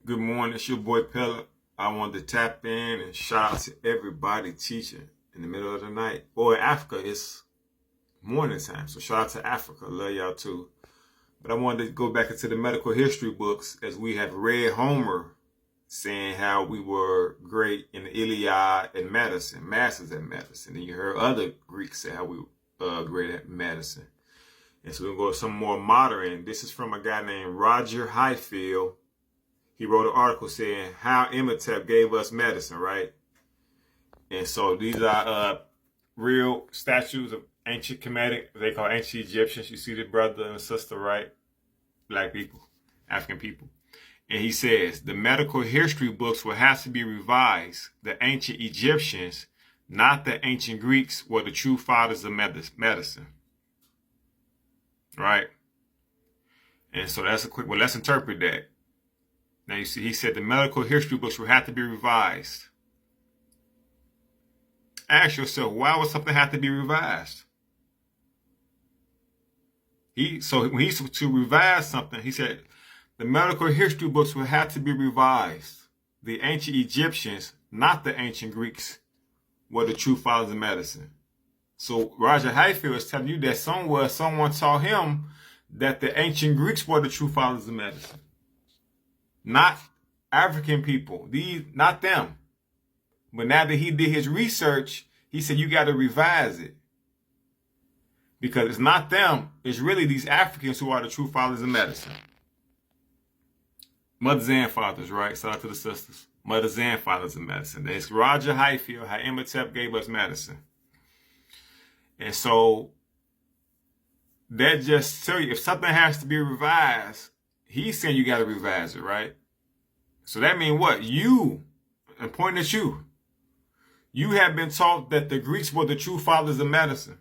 Good morning, it's your boy Pella. I wanted to tap in and shout out to everybody teaching in the middle of the night. Or in Africa, it's morning time, so shout out to Africa. Love y'all too. But I wanted to go back into the medical history books as we have read Homer saying how we were great in the Iliad and medicine, masters at medicine. And you heard other Greeks say how we were great at medicine. And so we're going to go to some more modern. This is from a guy named Roger Highfield. He wrote an article saying how Imhotep gave us medicine, right? And so these are real statues of ancient Kemetic, they call ancient Egyptians. You see the brother and sister, right? Black people, African people. And he says, the medical history books will have to be revised. The ancient Egyptians, not the ancient Greeks, were the true fathers of medicine. Right? And so that's a quick, well, let's interpret that. Now you see, he said the medical history books will have to be revised. Ask yourself, why would something have to be revised? So when he's to revise something, he said the medical history books will have to be revised. The ancient Egyptians, not the ancient Greeks, were the true fathers of medicine. So Roger Highfield is telling you that somewhere someone taught him that the ancient Greeks were the true fathers of medicine. Not African people, not them. But now that he did his research, he said you got to revise it. Because it's not them, it's really these Africans who are the true fathers of medicine. Mothers and fathers, right? Shout out to the sisters. Mothers and fathers of medicine. It's Roger Highfield, how Imhotep gave us medicine. And so that just tell you, if something has to be revised, he's saying you got to revise it, right? So that means what? You, and pointing at you, you have been taught that the Greeks were the true fathers of medicine.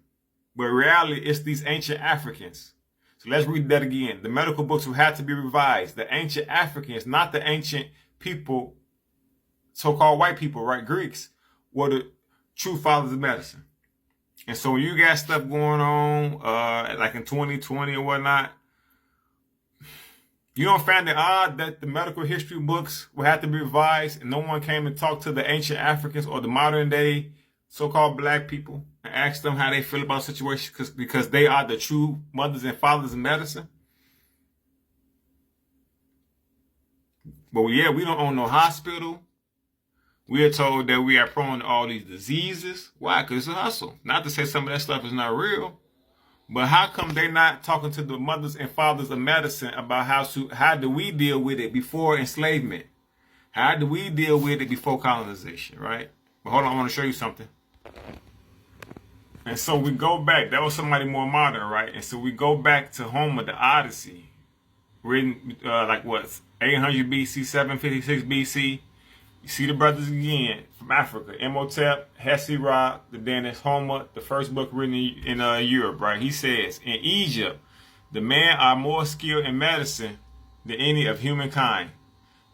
But in reality, it's these ancient Africans. So let's read that again. The medical books will have to be revised. The ancient Africans, not the ancient people, so-called white people, right? Greeks, were the true fathers of medicine. And so when you got stuff going on, like in 2020 or whatnot, you don't find it odd that the medical history books will have to be revised and no one came and talked to the ancient Africans or the modern day so-called black people and asked them how they feel about the situation because they are the true mothers and fathers of medicine? But yeah, we don't own no hospital. We are told that we are prone to all these diseases. Why? Because it's a hustle. Not to say some of that stuff is not real. But how come they're not talking to the mothers and fathers of medicine about how do we deal with it before enslavement? How do we deal with it before colonization, right? But hold on, I want to show you something. And so we go back. That was somebody more modern, right? And so we go back to Homer, the Odyssey, written 800 BC, 756 BC. You see the brothers again from Africa. Imhotep, Hesirah, then it's Homer, the first book written in Europe, right? He says, in Egypt, the men are more skilled in medicine than any of humankind.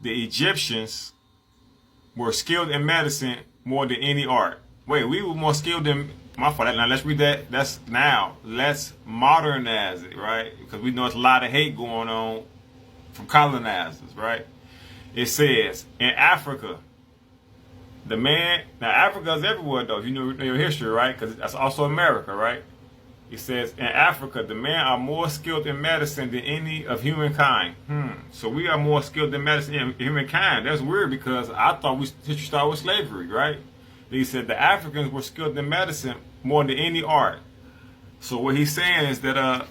The Egyptians were skilled in medicine more than any art. Wait, we were more skilled than... My fault. Now let's read that. Let's modernize it, right? Because we know there's a lot of hate going on from colonizers, right? It says, in Africa, the man... Now, Africa is everywhere, though. You know your history, right? Because that's also America, right? It says, in Africa, the men are more skilled in medicine than any of humankind. So we are more skilled in medicine than humankind. That's weird because I thought history started with slavery, right? He said the Africans were skilled in medicine more than any art. So what he's saying is that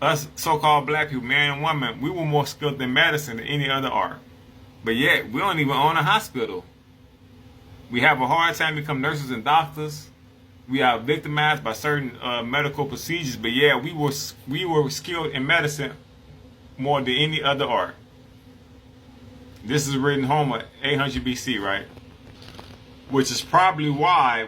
us so-called black people, man and woman, we were more skilled in medicine than any other art. But yet, we don't even own a hospital. We have a hard time becoming nurses and doctors. We are victimized by certain medical procedures. But yeah, we were skilled in medicine more than any other art. This is written Homer, 800 BC, right? Which is probably why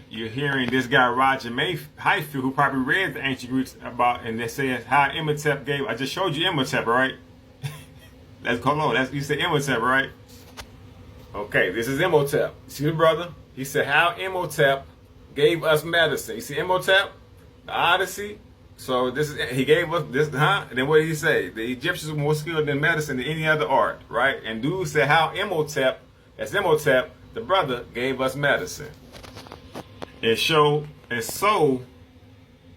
you're hearing this guy Roger Highfield, who probably read the ancient Greeks about, and they say how Imhotep gave. I just showed you Imhotep, right? Let's call on. You said Imhotep, right? Okay, this is Imhotep. See the brother? He said how Imhotep gave us medicine. You see Imhotep, the Odyssey. So this is, he gave us this, huh? And then what did he say? The Egyptians were more skilled in medicine than any other art, right? And dude said how Imhotep, the brother, gave us medicine. And so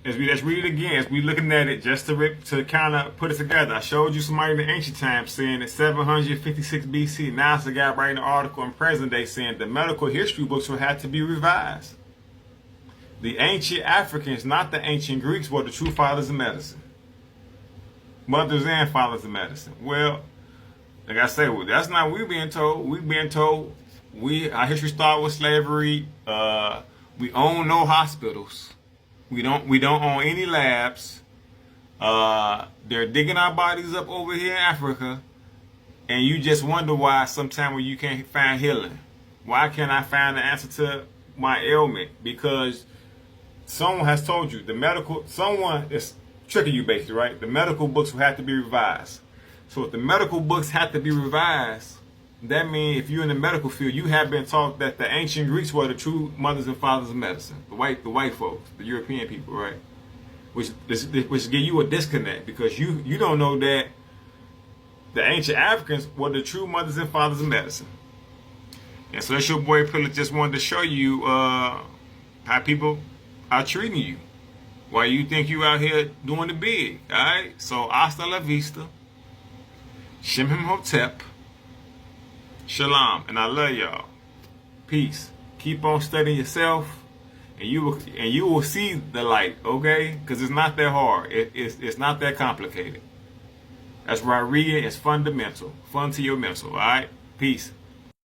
let's read it again. As we looking at it, just to kind of put it together. I showed you somebody in the ancient times saying that 756 BC. Now it's a guy writing an article in present day saying the medical history books will have to be revised. The ancient Africans, not the ancient Greeks, were the true fathers of medicine. Mothers and fathers of medicine. Well, like I say, that's not what we're being told. We're being told our history started with slavery. We own no hospitals. We don't own any labs. They're digging our bodies up over here in Africa, and you just wonder why sometimes when you can't find healing. Why can't I find the answer to my ailment? Because someone has told you someone is tricking you basically, right? The medical books will have to be revised. So if the medical books have to be revised, that means if you're in the medical field, you have been taught that the ancient Greeks were the true mothers and fathers of medicine. The white folks, the European people, right? Which give you a disconnect because you don't know that the ancient Africans were the true mothers and fathers of medicine. And so that's your boy Pillar just wanted to show you how people are treating you. Why you think you out here doing the big, alright? So hasta la vista. Shem Hotep. Shalom, and I love y'all. Peace. Keep on studying yourself, and you will see the light. Okay, because it's not that hard. It's not that complicated. That's why reading is fundamental. Fun to your mental. All right. Peace.